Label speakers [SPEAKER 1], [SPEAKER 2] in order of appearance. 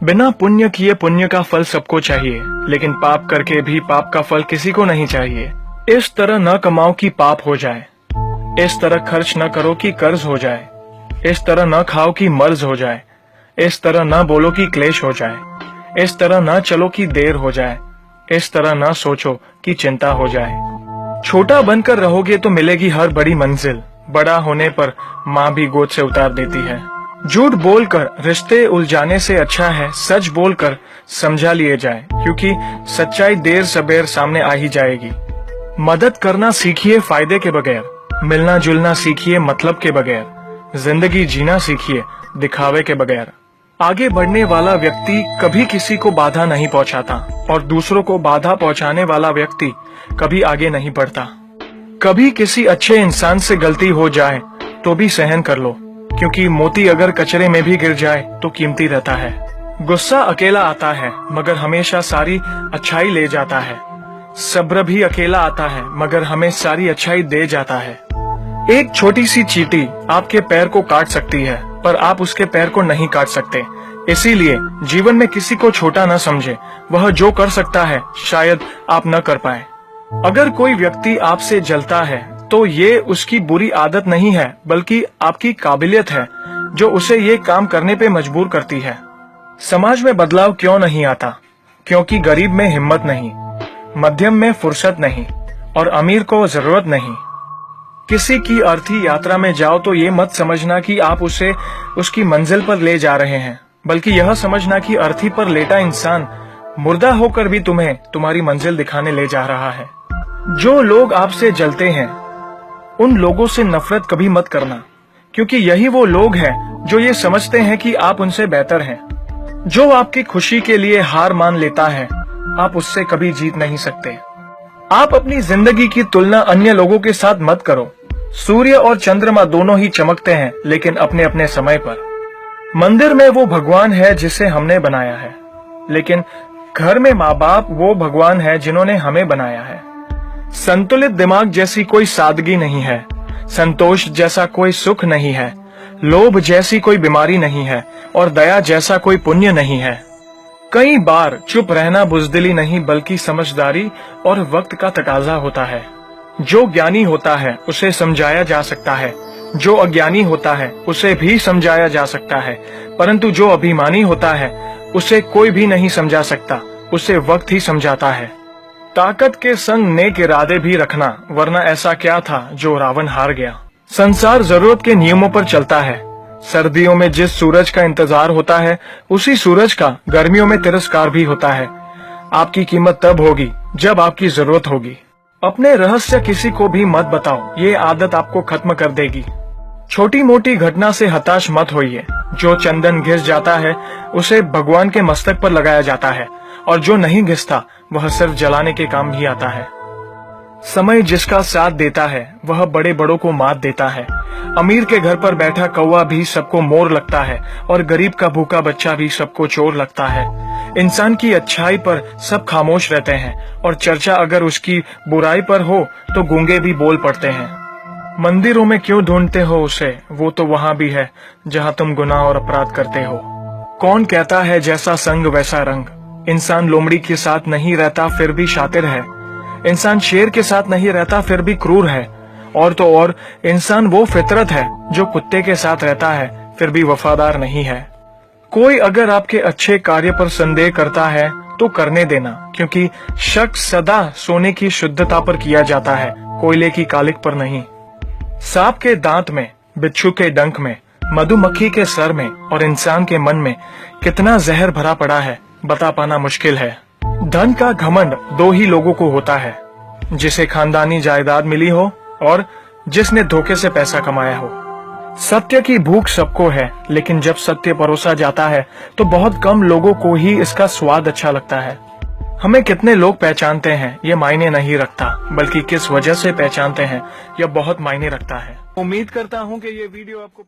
[SPEAKER 1] बिना पुण्य किए पुण्य का फल सबको चाहिए, लेकिन पाप करके भी पाप का फल किसी को नहीं चाहिए। इस तरह न कमाओ कि पाप हो जाए, इस तरह खर्च न करो कि कर्ज हो जाए, इस तरह न खाओ कि मर्ज हो जाए, इस तरह न बोलो कि क्लेश हो जाए, इस तरह न चलो कि देर हो जाए, इस तरह न सोचो कि चिंता हो जाए। छोटा बनकर रहोगे तो मिलेगी हर बड़ी मंजिल, बड़ा होने पर माँ भी गोद से उतार देती है। झूठ बोलकर रिश्ते उलझाने से अच्छा है सच बोलकर समझा लिए जाए, क्योंकि सच्चाई देर सबेर सामने आ ही जाएगी। मदद करना सीखिए फायदे के बगैर, मिलना जुलना सीखिए मतलब के बगैर, जिंदगी जीना सीखिए दिखावे के बगैर। आगे बढ़ने वाला व्यक्ति कभी किसी को बाधा नहीं पहुंचाता और दूसरों को बाधा पहुंचाने वाला व्यक्ति कभी आगे नहीं बढ़ता। कभी किसी अच्छे इंसान से गलती हो जाए तो भी सहन कर लो, क्योंकि मोती अगर कचरे में भी गिर जाए तो कीमती रहता है। गुस्सा अकेला आता है मगर हमेशा सारी अच्छाई ले जाता है। सब्र भी अकेला आता है मगर हमें सारी अच्छाई दे जाता है। एक छोटी सी चींटी आपके पैर को काट सकती है पर आप उसके पैर को नहीं काट सकते। इसीलिए जीवन में किसी को छोटा न समझे, वह जो कर सकता है शायद आप न कर पाए। अगर कोई व्यक्ति आपसे जलता है तो ये उसकी बुरी आदत नहीं है, बल्कि आपकी काबिलियत है जो उसे ये काम करने पे मजबूर करती है। समाज में बदलाव क्यों नहीं आता? क्योंकि गरीब में हिम्मत नहीं, मध्यम में फुर्सत नहीं और अमीर को जरूरत नहीं। किसी की अर्थी यात्रा में जाओ तो ये मत समझना कि आप उसे उसकी मंजिल पर ले जा रहे हैं, बल्कि यह समझना कि अर्थी पर लेटा इंसान मुर्दा होकर भी तुम्हें तुम्हारी मंजिल दिखाने ले जा रहा है। जो लोग आपसे जलते हैं उन लोगों से नफरत कभी मत करना, क्योंकि यही वो लोग हैं जो ये समझते हैं कि आप उनसे बेहतर हैं। जो आपकी खुशी के लिए हार मान लेता है आप उससे कभी जीत नहीं सकते। आप अपनी जिंदगी की तुलना अन्य लोगों के साथ मत करो। सूर्य और चंद्रमा दोनों ही चमकते हैं, लेकिन अपने अपने समय पर। मंदिर में वो भगवान है जिसे हमने बनाया है, लेकिन घर में माँ बाप वो भगवान है जिन्होंने हमें बनाया है। संतुलित दिमाग जैसी कोई सादगी नहीं है, संतोष जैसा कोई सुख नहीं है, लोभ जैसी कोई बीमारी नहीं है और दया जैसा कोई पुण्य नहीं है। कई बार चुप रहना बुजदिली नहीं बल्कि समझदारी और वक्त का तकाजा होता है। जो ज्ञानी होता है उसे समझाया जा सकता है, जो अज्ञानी होता है उसे भी समझाया जा सकता है, परंतु जो अभिमानी होता है उसे कोई भी नहीं समझा सकता, उसे वक्त ही समझाता है। ताकत के संग नेक इरादे भी रखना, वरना ऐसा क्या था जो रावण हार गया। संसार जरूरत के नियमों पर चलता है। सर्दियों में जिस सूरज का इंतजार होता है उसी सूरज का गर्मियों में तिरस्कार भी होता है। आपकी कीमत तब होगी जब आपकी जरूरत होगी। अपने रहस्य किसी को भी मत बताओ, ये आदत आपको खत्म कर देगी। छोटी मोटी घटना से हताश मत होइए। जो चंदन घिस जाता है उसे भगवान के मस्तक पर लगाया जाता है और जो नहीं घिसता वह सिर्फ जलाने के काम ही आता है। समय जिसका साथ देता है वह बड़े बड़ों को मात देता है। अमीर के घर पर बैठा कौवा भी सबको मोर लगता है और गरीब का भूखा बच्चा भी सबको चोर लगता है। इंसान की अच्छाई पर सब खामोश रहते हैं और चर्चा अगर उसकी बुराई पर हो तो गूंगे भी बोल पड़ते हैं। मंदिरों में क्यों ढूंढते हो उसे, वो तो वहां भी है जहां तुम गुनाह और अपराध करते हो। कौन कहता है जैसा संग वैसा रंग? इंसान लोमड़ी के साथ नहीं रहता फिर भी शातिर है। इंसान शेर के साथ नहीं रहता फिर भी क्रूर है। और तो और इंसान वो फितरत है जो कुत्ते के साथ रहता है फिर भी वफादार नहीं है। कोई अगर आपके अच्छे कार्य पर संदेह करता है तो करने देना, क्योंकि शक सदा सोने की शुद्धता पर किया जाता है, कोयले की कालिक पर नहीं। सांप के दांत में, बिच्छू के डंक में, मधुमक्खी के सर में और इंसान के मन में कितना जहर भरा पड़ा है बता पाना मुश्किल है। धन का घमंड दो ही लोगों को होता है, जिसे खानदानी जायदाद मिली हो और जिसने धोखे से पैसा कमाया हो। सत्य की भूख सबको है, लेकिन जब सत्य परोसा जाता है तो बहुत कम लोगों को ही इसका स्वाद अच्छा लगता है। हमें कितने लोग पहचानते हैं ये मायने नहीं रखता, बल्कि किस वजह से पहचानते हैं यह बहुत मायने रखता है। उम्मीद करता हूँ कि ये वीडियो आपको